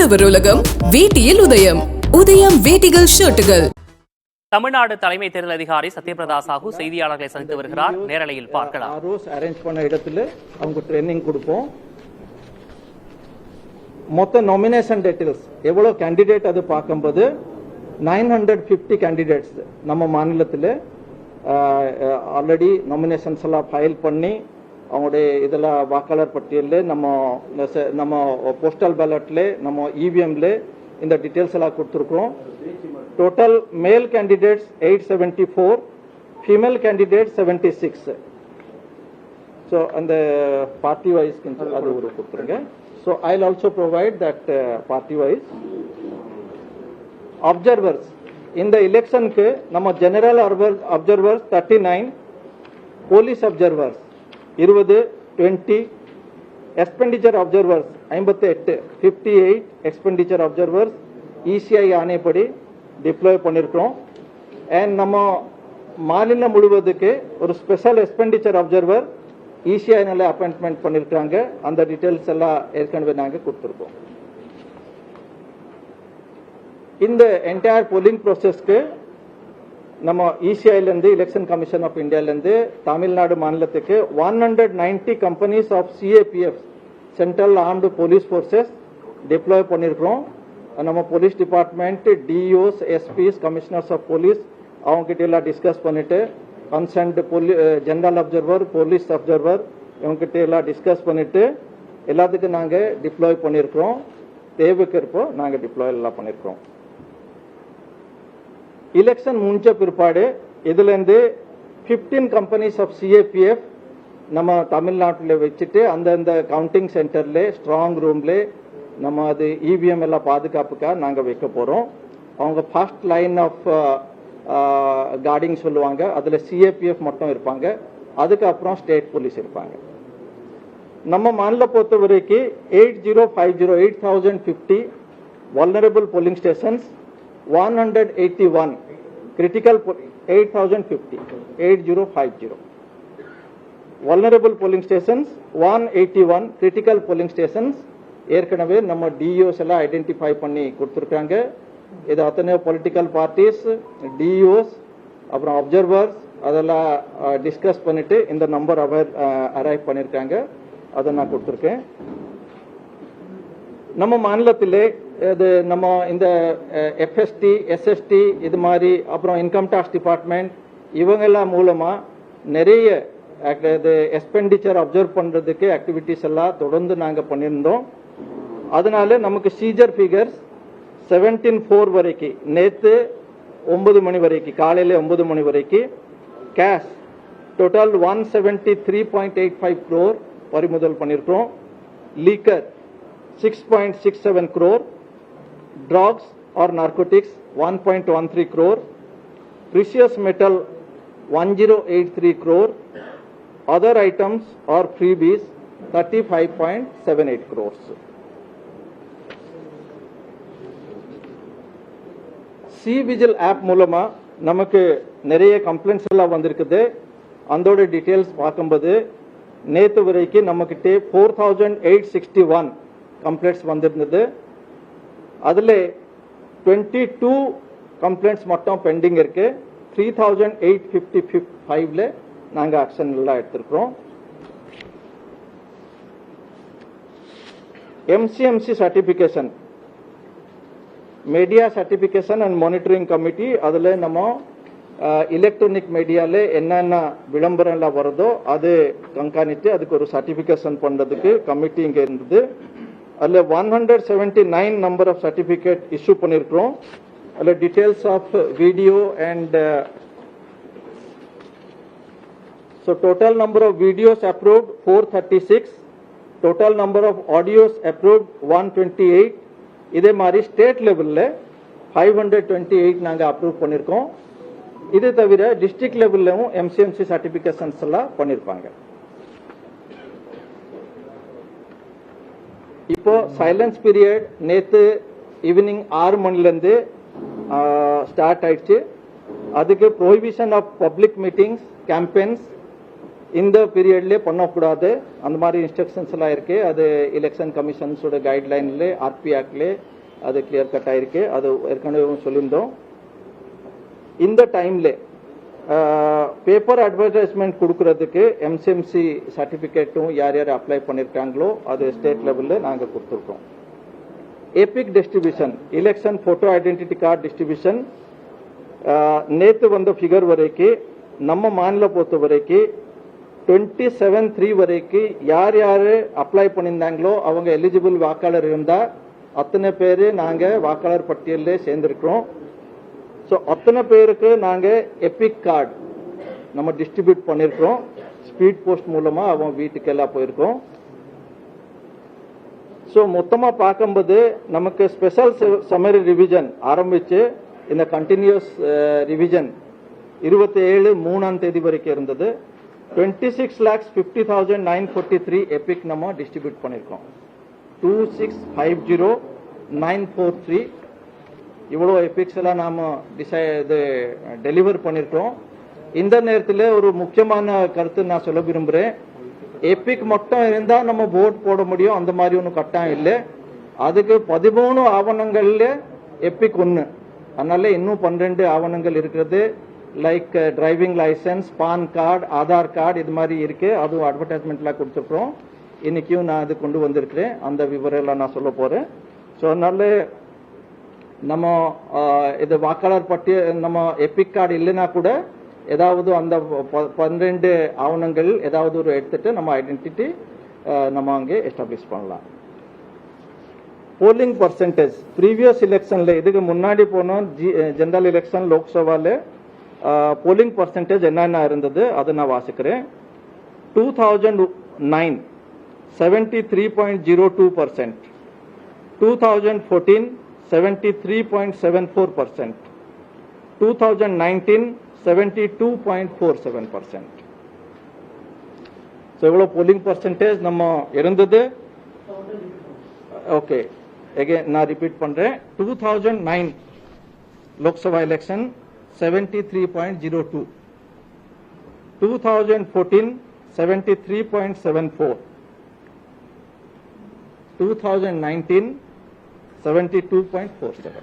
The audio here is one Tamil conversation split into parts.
உழவர் உலகம் வேட்டியில் உதயம். உதயம் வேட்டிகள் ஷர்ட்டுகள். தமிழ்நாடு தலைமை தேர்தல் அதிகாரி சத்யபிரதா சாஹூ செய்தியாளர்களை சந்தித்து வருகிறார். நேரலையில் பார்க்கலாம். அரேஞ்ச் பண்ண இடத்துல அவங்க ட்ரைனிங் கொடுப்போம். மொத்த நாமினேஷன் டீடைல்ஸ் எவ்வளவு கேண்டிடேட் அது பார்க்கும்போது 950 கேண்டிடேட்ஸ் நம்ம மாநிலத்தில் ஆல்ரெடி நாமினேஷன்ஸ் எல்லாம் ஃபைல் பண்ணி அவங்களுடைய இதில் வாக்காளர் பட்டியலில் நம்ம போஸ்டல் பேலட்ல நம்ம இவிஎம்ல இந்த டீடைல்ஸ் எல்லாம் கொடுத்துருக்கோம். Total male candidates 874, female candidate 76. So அந்த பார்ட்டி வைஸ் அது ஒரு கொடுத்துருங்க. So I will also provide that party wise. Observers இந்த எலெக்ஷனுக்கு நம்ம general observers 39, police observers 20, 20, expenditure observers 58, 58 expenditure observers ECI ஆணைப்படி டிப்ளாய் பண்ணியிருக்கிறோம். அண்ட் நம்ம மாநிலம் முழுவதுக்கு ஒரு ஸ்பெஷல் எக்ஸ்பெண்டிச்சர் அப்சர்வர் இசிஐனால அப்பாயின்மெண்ட் பண்ணியிருக்காங்க. அந்த டீட்டெயில்ஸ் எல்லாம் ஏற்கனவே நாங்கள் கொடுத்துருக்கோம். இந்த என்டையர் போலிங் ப்ராசஸ்க்கு நம்ம இசிஐலேருந்து எலெக்ஷன் கமிஷன் ஆஃப் இந்தியாவிலேருந்து தமிழ்நாடு மாநிலத்துக்கு 190 companies of CAPF central armed police forces deploy பண்ணியிருக்கிறோம். நம்ம police department, DOs, SPs, commissioners of police அவங்க கிட்ட எல்லாம் டிஸ்கஸ் பண்ணிட்டு concerned general observer, police observer இவங்க கிட்ட எல்லாம் டிஸ்கஸ் பண்ணிட்டு எல்லாத்துக்கும் நாங்கள் டிப்ளாய் பண்ணியிருக்கிறோம். தேவைக்கு இருப்போ நாங்கள் டிப்ளாய் எல்லாம் பண்ணியிருக்கிறோம். எலெக்ஷன் முடிஞ்ச பிற்பாடு இதுலேருந்து 15 கம்பெனிஸ் ஆஃப் சிஏபிஎஃப் நம்ம தமிழ்நாட்டில் வச்சுட்டு அந்தந்த கவுண்டிங் சென்டர்ல ஸ்ட்ராங் ரூம்ல நம்ம அது இவிஎம் எல்லாம் பாதுகாப்புக்காக நாங்கள் வைக்க போகிறோம். அவங்க ஃபர்ஸ்ட் லைன் ஆஃப் கார்டிங் சொல்லுவாங்க. அதில் சிஏபிஎஃப் மட்டும் இருப்பாங்க. அதுக்கப்புறம் ஸ்டேட் போலீஸ் இருப்பாங்க. நம்ம மாநில பொறுத்த வரைக்கும் 8050 vulnerable polling stations, 181 critical 8050 vulnerable polling stations, 181 critical polling stations ஏற்கனவே நம்ம டிஓஸ் எல்லாம் ஐடென்டிஃபை பண்ணி கொடுத்துருக்காங்க. இது அத்தனை பொலிட்டிக்கல் பார்ட்டிஸ், டிஓஸ், அப்புறம் அப்சர்வர்ஸ் அதெல்லாம் டிஸ்கஸ் பண்ணிட்டு இந்த நம்பர் அரைவ் பண்ணியிருக்காங்க. அதை நான் கொடுத்துருக்கேன். நம்ம மாநிலத்திலே இது நம்ம இந்த எஃப்எஸ்டி, எஸ்எஸ்டி இது மாதிரி அப்புறம் இன்கம் டாக்ஸ் டிபார்ட்மெண்ட் இவங்கெல்லாம் மூலமா நிறைய எக்ஸ்பெண்டிச்சர் அப்சர்வ் பண்றதுக்கு ஆக்டிவிட்டிஸ் எல்லாம் தொடர்ந்து நாங்கள் பண்ணியிருந்தோம். அதனால நமக்கு சீஜர் ஃபிகர்ஸ் 17/4 வரைக்கும் நேற்று 9 மணி வரைக்கும் காலையில் 9 மணி வரைக்கும் கேஷ் டோட்டல் 173.85 crore பறிமுதல் பண்ணியிருக்கிறோம். Leaker 6.67 crore, drugs or narcotics 1.13 crore, precious metal 1083 crore, other items or freebies 35.78 crores. C vigil app மூலமா நமக்கு நிறைய கம்ப்ளைண்ட்ஸ் எல்லாம் வந்திருக்குது. அதோட டீட்டெயில்ஸ் பார்க்கும்போது நேற்று வரைக்கும் நம்மக்கிட்ட 4861 கம்ப்ளைண்ட்ஸ் வந்திருந்தது. அதில் 22 கம்ப்ளைண்ட்ஸ் மட்டும் பெண்டிங் இருக்கு. 3855ல நாங்கள் ஆக்ஷன் எல்லாம் எடுத்திருக்கிறோம். MCMC certification, media certification and monitoring committee, அதில் நம்ம எலக்ட்ரானிக் மீடியாவில் என்னென்ன விளம்பரம் எல்லாம் வருதோ அது கண்காணித்து அதுக்கு ஒரு சர்டிஃபிகேஷன் பண்ணுறதுக்கு கமிட்டி இங்கே இருந்தது. அதில் 179 நம்பர் ஆஃப் சர்டிஃபிகேட் இஷ்யூ பண்ணியிருக்கிறோம். அதில் details of video and so total number of videos approved 436, total number of audios approved 128. இதே மாதிரி ஸ்டேட் லெவலில் 528 நாங்கள் அப்ரூவ் பண்ணியிருக்கோம். இது தவிர டிஸ்ட்ரிக்ட் லெவல்லையும் எம்சிஎம்சி சர்டிஃபிகேஷன்ஸ் எல்லாம் பண்ணியிருப்பாங்க. இப்போ சைலன்ஸ் பீரியட் நேற்று ஈவினிங் 6 மணிலேருந்து ஸ்டார்ட் ஆயிடுச்சு. அதுக்கு prohibition of public meetings, campaigns இந்த பீரியட்லேயே பண்ணக்கூடாது அந்த மாதிரி இன்ஸ்ட்ரக்ஷன்ஸ் எல்லாம் இருக்கு. அது எலெக்ஷன் கமிஷன்ஸோட கைட்லைன்ல, ஆர்பி ஆக்ட்ல அது கிளியர் கட் ஆயிருக்கு. அது ஏற்கனவே சொல்லியிருந்தோம். இந்த டைம்ல பேப்பர் அட்வர்டைஸ்மெண்ட் கொடுக்கறதுக்கு எம்சிஎம்சி சர்டிபிகேட்டும் யார் யார் அப்ளை பண்ணிருக்காங்களோ அது ஸ்டேட் லெவல்ல நாங்க கொடுத்துருக்கோம். Epic distribution election photo identity card distribution நேற்று வந்த ஃபிகர் வரைக்கும் நம்ம மாநில பொறுத்த வரைக்கும் 27/3 வரைக்கும் யார் யாரு அப்ளை பண்ணியிருந்தாங்களோ அவங்க எலிஜிபிள் வாக்காளர் இருந்தா அத்தனை பேரு நாங்க வாக்காளர் பட்டியலில் சேர்ந்திருக்கிறோம். ஸோ அத்தனை பேருக்கு நாங்க எபிக் கார்டு நம்ம டிஸ்ட்ரிபியூட் பண்ணிருக்கோம். ஸ்பீட் போஸ்ட் மூலமா அவங்க வீட்டுக்கு எல்லாம் போயிருக்கோம். ஸோ மொத்தமா பார்க்கும்போது நமக்கு ஸ்பெஷல் சம்மரி ரிவிஷன் ஆரம்பிச்சு இந்த கண்டினியூஸ் ரிவிஷன் 27/3 வரைக்கும் இருந்தது. 26,50,943 எபிக் நம்ம டிஸ்ட்ரிபியூட் பண்ணிருக்கோம். 26,50,943 இவ்வளோ எபிக்ஸ் எல்லாம் நாம டெலிவர் பண்ணிருக்கோம். இந்த நேரத்தில் ஒரு முக்கியமான கருத்து நான் சொல்ல விரும்புறேன். எபிக் மட்டும் இருந்தா நம்ம ஓட் போட முடியும், அந்த மாதிரி ஒன்றும் கட்டாயம் இல்லை. அதுக்கு 13 ஆவணங்கள்ல எபிக் 1, அதனால இன்னும் 12 ஆவணங்கள் இருக்கிறது. Like driving licence, PAN card, Aadhaar card இது மாதிரி இருக்கு. அதுவும் அட்வர்டைஸ்மெண்ட்ல கொடுத்துருக்கோம். இன்னைக்கும் நான் அது கொண்டு வந்திருக்கிறேன். அந்த விவரம் எல்லாம் நான் சொல்ல போறேன். ஸோ அதனால நம்ம இது வாக்காளர் பட்டியல் நம்ம எபிக் கார்டு இல்லைன்னா கூட ஏதாவது அந்த 12 ஆவணங்கள் ஏதாவது ஒரு எடுத்துட்டு நம்ம ஐடென்டிட்டி நம்ம அங்கே எஸ்டாப்ளிஷ் பண்ணலாம். போலிங் பர்சன்டேஜ் ப்ரீவியஸ் எலெக்ஷன்ல இதுக்கு முன்னாடி போனோம் ஜெனரல் எலெக்ஷன் லோக்சபால போலிங் பர்சன்டேஜ் என்னென்ன இருந்தது அதை நான் வாசிக்கிறேன். 2009 73.02%, 2014 73.74%, 2019 72.47%. ஸோ எவ்வளோ போலிங் பர்சன்டேஜ் நம்ம இருந்தது. ஓகே, அகைன் நான் ரிப்பீட் பண்றேன். 2009 லோக்சபா எலெக்ஷன் 73.02, 2014 73.74, 2019 72.47.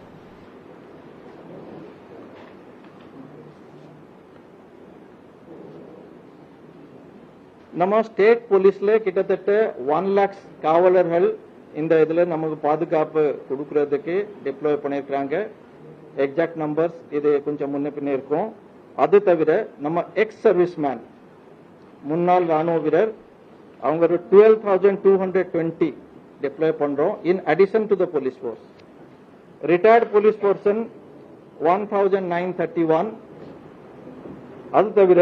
நம்ம ஸ்டேட் போலீஸ்ல கிட்டத்தட்ட 1 lakhs காவலர்கள் இந்த இதுல நமக்கு பாதுகாப்பு கொடுக்கறதுக்கு டிப்ளாய் பண்ணிருக்காங்க. எக்ஸாக்ட் நம்பர்ஸ் இது கொஞ்சம் முன்ன பின்ன இருக்கும். அது தவிர நம்ம எக்ஸ் சர்வீஸ்மேன் முன்னாள் ராணுவ வீரர் அவங்க 12,220 டிப்ளாய் பண்றோம். In addition to the police force retired police person 1,931. அது தவிர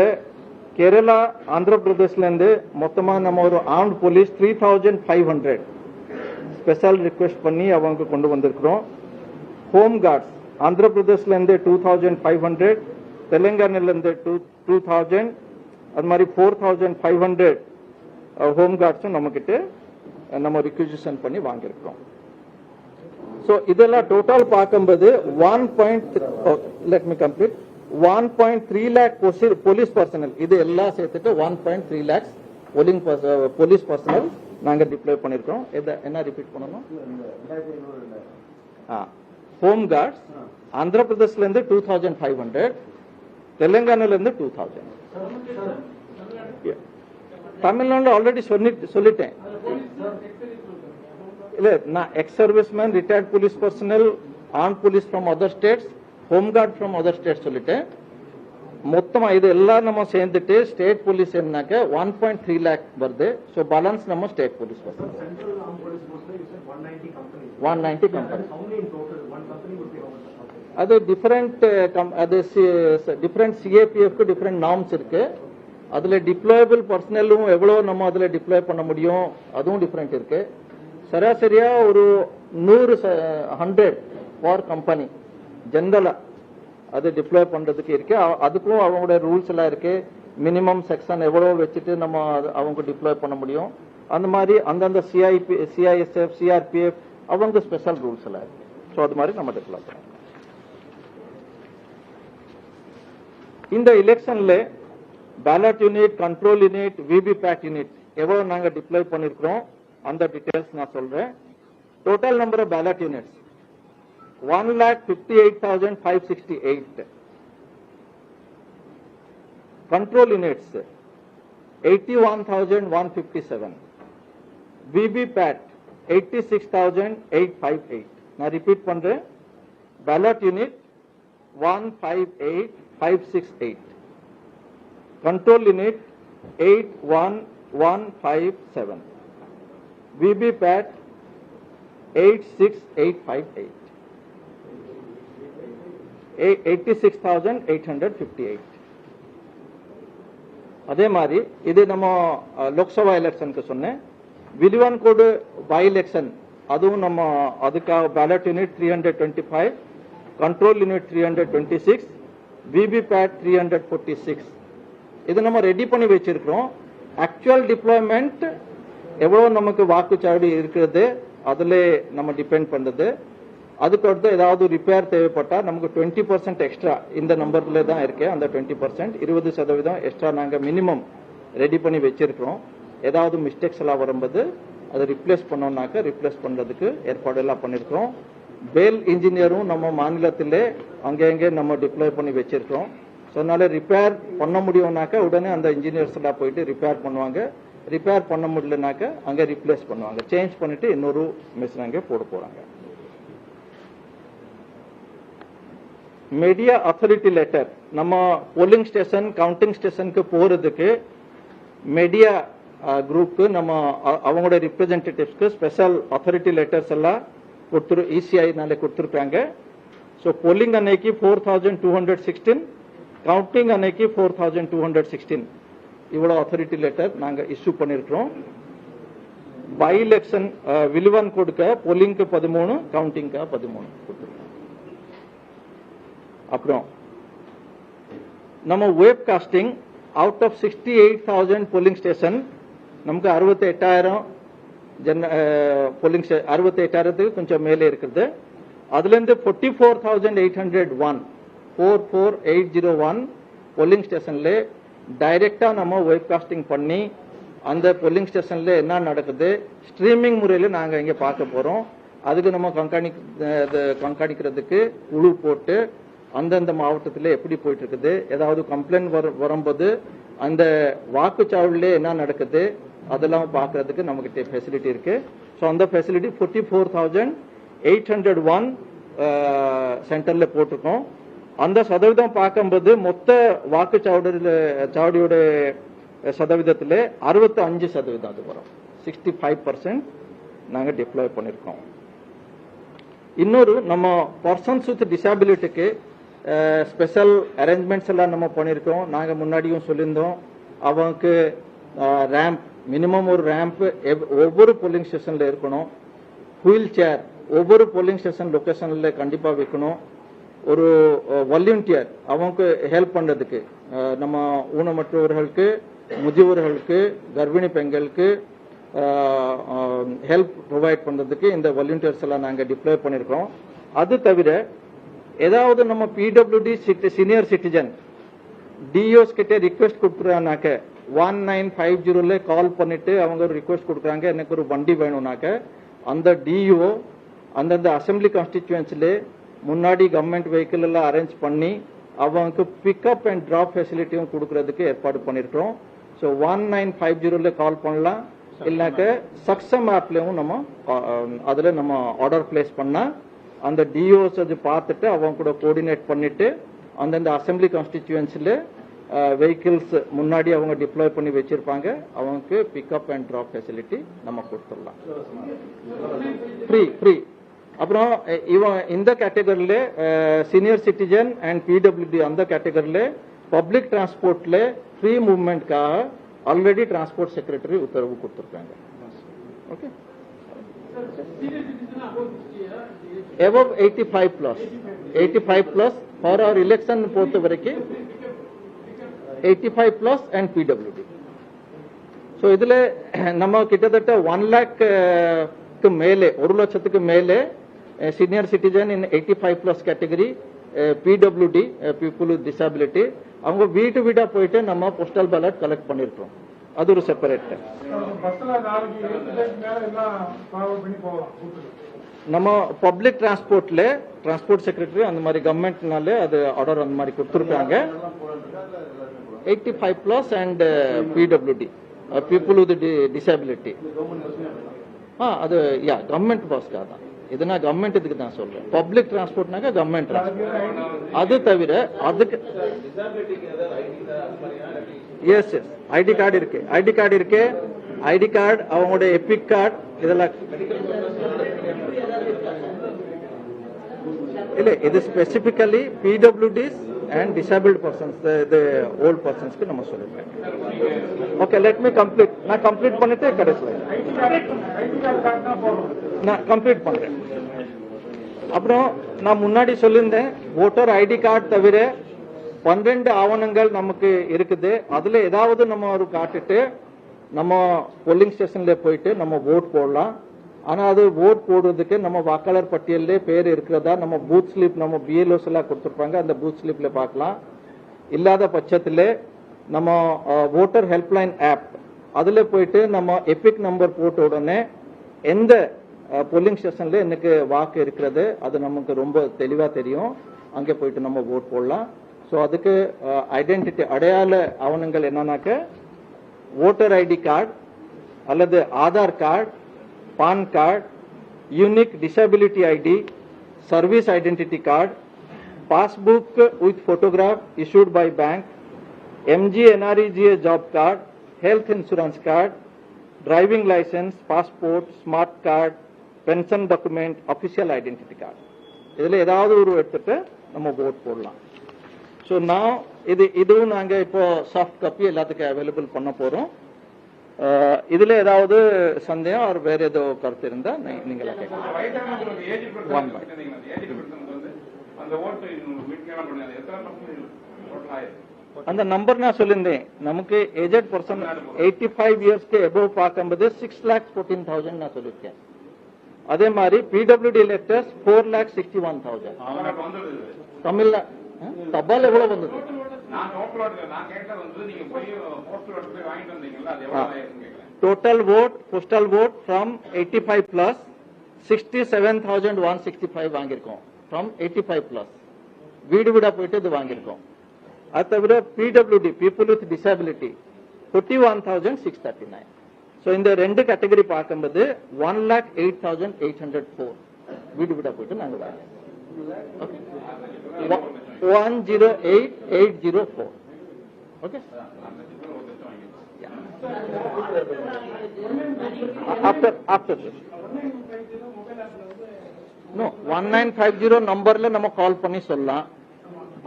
கேரளா, ஆந்திர பிரதேஷ்ல இருந்து மொத்தமா நம்ம ஒரு ஆர்ம்ட் போலீஸ் 3,500 ஸ்பெஷல் ரிக்வெஸ்ட் பண்ணி அவங்க கொண்டு வந்திருக்கிறோம். ஹோம் கார்ட்ஸ் ஆந்திர பிரதேஷ்ல இருந்து 2,500, தெலுங்கானால இருந்து 2,000, அது மாதிரி 4,500 ஹோம் கார்ட்ஸும் நம்ம கிட்ட நம்ம ரிக்வெசிஷன் பண்ணி வாங்கியிருக்கிறோம். ஸோ இதெல்லாம் டோட்டல் பார்க்கும்போது 1.3 lakh போலீஸ் பர்சனல் இது எல்லாம் சேர்த்துட்டு 1.3 lakhs போலீஸ் பர்சனல் நாங்க டிப்ளாய் பண்ணிருக்கோம். என்ன ரிப்பீட் பண்ணணும்? ஹோம் கார்ட்ஸ் ஆந்திர பிரதேஷ்ல இருந்து 2,500, தெலுங்கானால இருந்து 2,000. தமிழ்நாடு ஆல்ரெடி சொல்லிட்டேன். இல்ல நான் X serviceman, retired police personal, arm police from other states, home card from other states சொல்லிட்டேன். மொத்தமா இது எல்லாம் நம்ம சேர்ந்துட்டு ஸ்டேட் போலீஸ் என்னக்க 1.3 lakh வருது. ஸோ பேலன்ஸ் நம்ம ஸ்டேட் போலீஸ் பர்சனல் 190 கம்பெனி. அது டிஃபரெண்ட் சிஏபிஎஃப்க்கு டிஃபரெண்ட் நார்ம்ஸ் இருக்கு. அதுல டிப்ளாயபிள் பர்சனலும் எவ்வளவு நம்ம அதுல டிப்ளாய் பண்ண முடியும் அதுவும் டிஃபரெண்ட் இருக்கு. சராசரியா ஒரு 100 ஃபார் கம்பெனி ஜெனரலா அது டிப்ளாய் பண்றதுக்கு இருக்கு. அதுக்கும் அவங்களோட ரூல்ஸ் எல்லாம் இருக்கு. மினிமம் செக்ஷன் எவ்வளவு வச்சுட்டு நம்ம அவங்க டிப்ளாய் பண்ண முடியும். அந்த மாதிரி அந்தந்த சிஐஎஸ்எஃப், சிஆர்பிஎஃப் அவங்க ஸ்பெஷல் ரூல்ஸ் எல்லாம் இருக்கு. ஸோ அது மாதிரி நம்ம டிப்ளாய் பண்ணலாம். இந்த எலெக்ஷன்ல ballot unit, control unit, VVPAT unit எவ்வளவு நாங்க டிப்ளாய் பண்ணிருக்கிறோம் அந்த டீடைல்ஸ் நான் சொல்றேன். Total number of ballot units 1,58,568. Control units 81,157. VVPAT 86,858. Now repeat pandre. Ballot unit 158,568. Control unit 81,157. VVPAT 86,858. 86,858. அதே மாதிரி இது நம்ம லோக்சபா எலெக்ஷனுக்கு சொன்னேன். வில்லிவான் கோடு பை எலெக்ஷன் அதுவும் நம்ம அதுக்காக ballot unit 325, control unit 326, VVPAT 346. இது நம்ம ரெடி பண்ணி வச்சிருக்கிறோம். ஆக்சுவல் டிப்ளாய்மெண்ட் எவ்வளவு நமக்கு வாக்குச்சாவடி இருக்கிறது அதுல நம்ம டிபெண்ட் பண்றது. அதுக்கு அடுத்து ஏதாவது ரிப்பேர் தேவைப்பட்டா நமக்கு 20% எக்ஸ்ட்ரா இந்த நம்பர்ல தான் இருக்கு. அந்த 20% 20% எக்ஸ்ட்ரா நாங்க மினிமம் ரெடி பண்ணி வச்சிருக்கிறோம். ஏதாவது மிஸ்டேக்ஸ் எல்லாம் வரும்போது அதை ரிப்ளேஸ் பண்ணோம்னாக்க ரிப்ளேஸ் பண்றதுக்கு ஏற்பாடு எல்லாம் பண்ணிருக்கிறோம். பேல் இன்ஜினியரும் நம்ம மாநிலத்திலே அங்கே நம்ம டிப்ளாய் பண்ணி வச்சிருக்கிறோம். ஸோ அதனால ரிப்பேர் பண்ண முடியும்னாக்க உடனே அந்த இன்ஜினியர்ஸ் எல்லாம் போயிட்டு ரிப்பேர் பண்ணுவாங்க. ரிப்பேர் பண்ண முடியலனாக்க அங்க ரிப்ளேஸ் பண்ணுவாங்க. சேஞ்ச் பண்ணிட்டு இன்னொரு மிஷின் அங்கே போட போறாங்க. மீடியா அத்தாரிட்டி லெட்டர் நம்ம போலிங் ஸ்டேஷன் கவுண்டிங் ஸ்டேஷனுக்கு போறதுக்கு மீடியா குரூப்க்கு நம்ம அவங்களோட ரிப்ரசன்டேட்டிவ்ஸ்க்கு ஸ்பெஷல் அத்தாரிட்டி லெட்டர்ஸ் எல்லாம் இசிஐனால கொடுத்துருக்காங்க. ஸோ போலிங் அன்னைக்கு 4,216, கவுண்டிங் அன்னைக்கு 4,216 இவ்வளவு அத்தாரிட்டி லெட்டர் நாங்க இஷ்யூ பண்ணிருக்கிறோம். பை எலெக்ஷன் வில்லிவான் கொடுக்க போலிங்க்கு 13, கவுண்டிங்க்கு 13 கொடுத்துருக்கோம். அப்புறம் நம்ம web casting out of 68,000 polling station நமக்கு 68,000 போலிங் 68,000 கொஞ்சம் மேலே இருக்குது. அதுல இருந்து 44,801 போலிங் ஸ்டேஷன்ல டைரக்டா நம்ம வெப் காஸ்டிங் பண்ணி அந்த போலிங் ஸ்டேஷன்ல என்ன நடக்குது ஸ்ட்ரீமிங் முறையில நாங்க இங்க பார்க்க போறோம். அதுக்கு நம்ம கண்காணிக்கிறதுக்கு குழு போட்டு அந்தந்த மாவட்டத்தில் எப்படி போயிட்டு இருக்குது, ஏதாவது கம்ப்ளைண்ட் வரும்போது அந்த வாக்குச்சாவடியில என்ன நடக்குது அதெல்லாம் பார்க்கறதுக்கு நமக்கு ஃபெசிலிட்டி இருக்கு. ஸோ அந்த ஃபெசிலிட்டி 44,801 சென்டர்ல போட்டிருக்கோம். அந்த சதவீதம் பார்க்கும்போது மொத்த வாக்குச்சாவடியோட சதவீதத்தில் 65% அது வரும். 65% நாங்க டிப்ளாய் பண்ணிருக்கோம். இன்னொரு நம்ம பர்சன்ஸ் வித் டிசபிலிட்டிக்கு ஸ்பெஷல் அரேஞ்ச்மெண்ட்ஸ் எல்லாம் நம்ம பண்ணிருக்கோம். நாங்க முன்னாடியும் சொல்லியிருந்தோம் அவங்களுக்கு ரேம்ப் மினிமம் ஒரு ரேம்ப் ஒவ்வொரு போலிங் ஸ்டேஷன்ல இருக்கணும். வீல் சேர் ஒவ்வொரு போலிங் ஸ்டேஷன் லொகேஷன்ல கண்டிப்பா வைக்கணும். ஒரு வாலண்டியர் அவங்களுக்கு ஹெல்ப் பண்றதுக்கு நம்ம ஊனமற்றவர்களுக்கு, முதியோர்களுக்கு, கர்ப்பிணி பெண்களுக்கு ஹெல்ப் ப்ரொவைட் பண்றதுக்கு இந்த வாலண்டியர்ஸ் எல்லாம் நாங்க டிப்ளாய் பண்ணிருக்கோம். அது தவிர ஏதாவது நம்ம பிடபிள்யூடி சீனியர் சிட்டிசன் டிஓஸ் கிட்ட ரிக்வெஸ்ட் கொடுக்குறானாக்க 1950 கால் பண்ணிட்டு அவங்க ஒரு ரிக்வெஸ்ட் கொடுக்குறாங்க எனக்கு ஒரு வண்டி வேணும்னாக்க அந்த டிஓ அந்தந்த அசம்பிளி கான்ஸ்டிடியூன்சில முன்னாடி கவர்மெண்ட் வெஹிக்கிள் எல்லாம் அரேஞ்ச் பண்ணி அவங்களுக்கு பிக்அப் அண்ட் டிராப் ஃபெசிலிட்டியும் கொடுக்கறதுக்கு ஏற்பாடு பண்ணிருக்கோம். ஸோ 1950 கால் பண்ணலாம். இல்லைனாக்க சக்சம் ஆப்லயும் நம்ம அதுல நம்ம ஆர்டர் பிளேஸ் பண்ணா அந்த டிஓஸ் அது பார்த்துட்டு அவங்க கூட கோஆர்டினேட் பண்ணிட்டு அந்தந்த அசம்பிளி கான்ஸ்டிடியூன்சில வெஹிக்கிள்ஸ் முன்னாடி அவங்க டிப்ளாய் பண்ணி வச்சிருப்பாங்க. அவங்களுக்கு பிக்அப் அண்ட் டிராப் ஃபெசிலிட்டி நம்ம கொடுத்துடலாம். ஃப்ரீ. அப்புறம் இவன் இந்த கேட்டகரியில சீனியர் சிட்டிசன் அண்ட் பிடபிள்யூடி அந்த கேட்டகரியில பப்ளிக் டிரான்ஸ்போர்ட்ல ஃப்ரீ மூவ்மெண்ட்காக ஆல்ரெடி டிரான்ஸ்போர்ட் செக்ரட்டரி உத்தரவு கொடுத்திருக்காங்க. Okay. above 85 plus for our election பொறுத்த வரைக்கும் 85 plus and PWD. So இதுல நம்ம கிட்டத்தட்ட 1 lakh மேலே 1 லட்சத்துக்கு மேலே senior citizen in 85 plus category, PWD people with disability அவங்க வீட்டு வீடா போயிட்டு நம்ம போஸ்டல் பேலட் கலெக்ட் பண்ணிருக்கோம். அது ஒரு செப்பரேட். நம்ம பப்ளிக் டிரான்ஸ்போர்ட்ல டிரான்ஸ்போர்ட் செக்ரட்டரி அந்த மாதிரி கவர்மெண்ட்னால அது ஆர்டர் அந்த மாதிரி கொடுத்துருக்காங்க 85 plus and PWD people with disability அது யா கவர்மெண்ட் பாஸ்க்காக தான் இது நான் கவர்மெண்ட் இதுக்கு தான் சொல்றேன் பப்ளிக் டிரான்ஸ்போர்ட்னாக்க கவர்மெண்ட் அது தவிர அதுக்கு எஸ் எஸ் ஐடி கார்டு இருக்கு ஐடி கார்டு அவங்களோட எபிக் கார்டு இதெல்லாம் இல்ல இது specifically PWDs and disabled persons the old பர்சன்ஸ்க்கு நம்ம சொல்லிருக்கேன் ஓகே லெட் மீ கம்ப்ளீட் நான் கம்ப்ளீட் பண்ணிட்டு கடைசியில் நான் கம்ப்ளீட் பண்றேன் அப்புறம் நான் முன்னாடி சொல்லியிருந்தேன் ஓட்டர் ஐடி கார்டு தவிர 12 ஆவணங்கள் நமக்கு இருக்குது அதுல ஏதாவது நம்ம ஒரு காட்டுட்டு நம்ம போலிங் ஸ்டேஷன்ல போயிட்டு நம்ம ஓட் போடலாம் ஆனா அது ஓட் போடுறதுக்கு நம்ம வாக்காளர் பட்டியல்ல பேர் இருக்கிறதா நம்ம பூத் ஸ்லிப் நம்ம பிஎல்ஓஸ் எல்லாம் கொடுத்துருப்பாங்க அந்த பூத் ஸ்லிப்ல பார்க்கலாம் இல்லாத பட்சத்துல நம்ம ஓட்டர் ஹெல்ப்லைன் ஆப் அதுல போயிட்டு நம்ம எபிக் நம்பர் போட்ட உடனே எந்த போலிங் ஸ்டேஷன்ல எனக்கு வாக்கு இருக்கிறது அது நமக்கு ரொம்ப தெளிவா தெரியும் அங்கே போயிட்டு நம்ம ஓட் போடலாம் ஸோ அதுக்கு ஐடென்டிட்டி அடையாள ஆவணங்கள் என்னன்னாக்க ஓட்டர் ஐடி கார்டு அல்லது Aadhaar card PAN card unique disability ID service identity card passbook with photograph issued by bank MGNREGA job card health insurance card driving license passport smart card pension document official identity card இதுல ஏதாவது ஒரு எடுத்துட்டு நம்ம vote போடலாம் ஸோ நான் இதுவும் நாங்க இப்போ சாஃப்ட் காப்பி எல்லாத்துக்கும் அவைலபிள் பண்ண போறோம் இதுல ஏதாவது சந்தேகம் ஒரு வேற ஏதோ கருத்து இருந்தா நீங்களா கேட்கலாம் அந்த நம்பர் நான் சொல்லியிருந்தேன் நமக்கு ஏஜட் பர்சன் 85 இயர்ஸ்க்கு எபோவ் பார்க்கும்போது 6,14,000 நான் சொல்லியிருக்கேன் அதே மாதிரி பிடபிள்யூடி எலெக்டர்ஸ் 4,61,000 தமிழ்ல தபால் எவ்வளவு வந்தது total vote postal vote from 85 plus 67,165 வாங்கியிருக்கோம் from 85 plus வீடு வீடா போயிட்டு இது வாங்கியிருக்கோம் அது தவிர PWD people with disability 41,639 so இந்த ரெண்டு கேட்டகரி பார்க்கும்போது 1,08,804 வீடு வீடா போயிட்டு நாங்க வாங்க 108,804 okay after this no 1950 நம்பர்ல நம்ம கால் பண்ணி சொல்லலாம்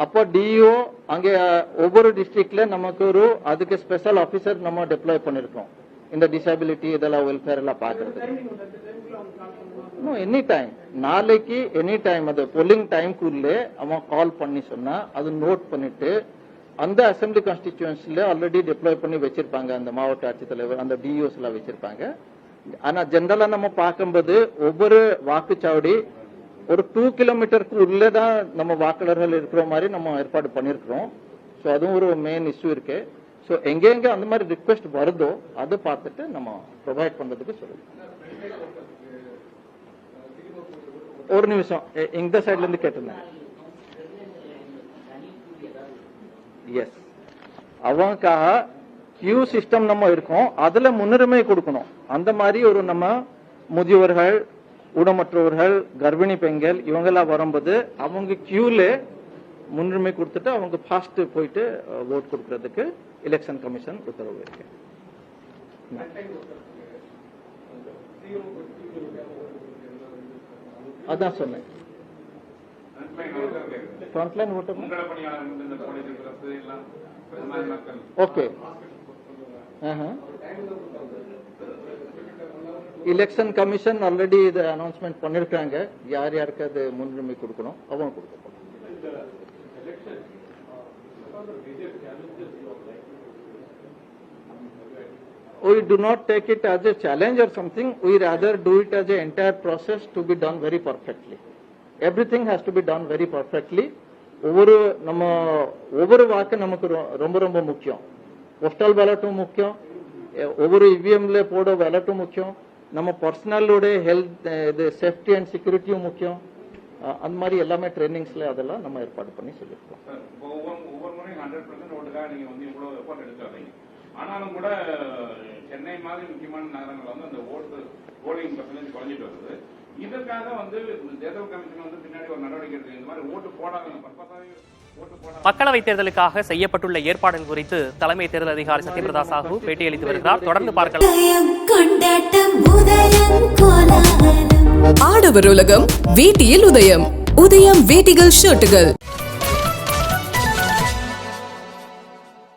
அப்போ டிஓ அங்கே ஒவ்வொரு டிஸ்ட்ரிக்ட்ல நமக்கு ஒரு அதுக்கு ஸ்பெஷல் ஆபீசர் நம்ம டெப்ளாய் பண்ணிருக்கோம் இந்த டிசபிலிட்டி இதெல்லாம் வெல்ஃபேர் எல்லாம் பாக்குறதுக்கு எனி டைம் நாளைக்கு எனி டைம் அது போலிங் டைம்குள்ளே அவன் கால் பண்ணி சொன்னா அது நோட் பண்ணிட்டு அந்த அசம்பிளி கான்ஸ்டிடியூன்சில ஆல்ரெடி டெப்ளாய் பண்ணி வச்சிருப்பாங்க அந்த மாவட்ட ஆட்சித்தலைவர் அந்த டிஓஸ் எல்லாம் வச்சிருப்பாங்க ஆனா ஜெனரலா நம்ம பார்க்கும்போது ஒவ்வொரு வாக்குச்சாவடி ஒரு 2 கிலோமீட்டருக்கு உள்ளதான் நம்ம வாக்காளர்கள் இருக்கிற மாதிரி நம்ம ஏற்பாடு பண்ணிருக்கிறோம் ஸோ அதுவும் ஒரு மெயின் இஷ்யூ இருக்கு ஸோ எங்க அந்த மாதிரி ரிக்வெஸ்ட் வருதோ அதை பார்த்துட்டு நம்ம ப்ரொவைட் பண்றதுக்கு சொல்லுங்க ஒரு நிமிஷம் இந்த சைட்ல இருந்து கேட்டிருந்தேன் எஸ் அவங்களுக்காக கியூ சிஸ்டம் நம்ம இருக்கோம் அதுல முன்னுரிமை கொடுக்கணும் அந்த மாதிரி ஒரு நம்ம முதியவர்கள் ஊனமற்றவர்கள் கர்ப்பிணி பெண்கள் இவங்கெல்லாம் வரும்போது அவங்க கியூல முன்னுரிமை கொடுத்துட்டு அவங்க ஃபாஸ்ட் போயிட்டு ஓட் கொடுக்கறதுக்கு எலெக்ஷன் கமிஷன் உத்தரவு இருக்கு அதான் சொன்னேன் Frontline voter okay election commission already இது அனௌன்ஸ்மெண்ட் பண்ணிருக்காங்க யார் யாருக்கு அது முன்னுரிமை கொடுக்கணும் அவங்க கொடுக்கணும் We do not take it as a challenge or something. We rather do it as an entire process to be done very perfectly. Everything has to be done very perfectly. ஒவ்வொரு வாக்கு நமக்கு ரொம்ப ரொம்ப முக்கியம் போஸ்டல் பேலட்டும் முக்கியம் ஒவ்வொரு இவிஎம்ல போட பேலட்டும் முக்கியம் நம்ம பர்சனலோட ஹெல்த் இது சேஃப்டி அண்ட் செக்யூரிட்டியும் முக்கியம். அந்த மாதிரி எல்லாமே ட்ரைனிங்ஸ்ல அதெல்லாம் நம்ம ஏற்பாடு பண்ணி சொல்லியிருக்கோம். ஒவ்வொரு முறையும் 100% ஓட்டுக்காக நீங்க வந்து இவ்வளவு எஃபோர்ட் எடுத்துறீங்க. ஆனாலும் கூட சென்னை மாதிரி முக்கியமான நகரங்கள் வந்து அந்த போலிங் பர்சன்டேஜ் குறைஞ்சிட்டு வருது. இதற்காக வந்து தேர்தல் கமிஷன் வந்து பின்னாடி ஒரு நடவடிக்கை எடுத்து இந்த மாதிரி ஓட்டு போடாதவங்க பர்பஸாவே மக்களவைத் தேர்தலுக்காக செய்யப்பட்டுள்ள ஏற்பாடுகள் குறித்து தலைமை தேர்தல் அதிகாரி சத்யபிரதா சாஹூ பேட்டியளித்து வருகிறார். தொடர்ந்து பார்க்கலாம். ஆடவர் உலகம் வேட்டியில் உதயம். உதயம் வேட்டிகள் ஷர்ட்டுகள்.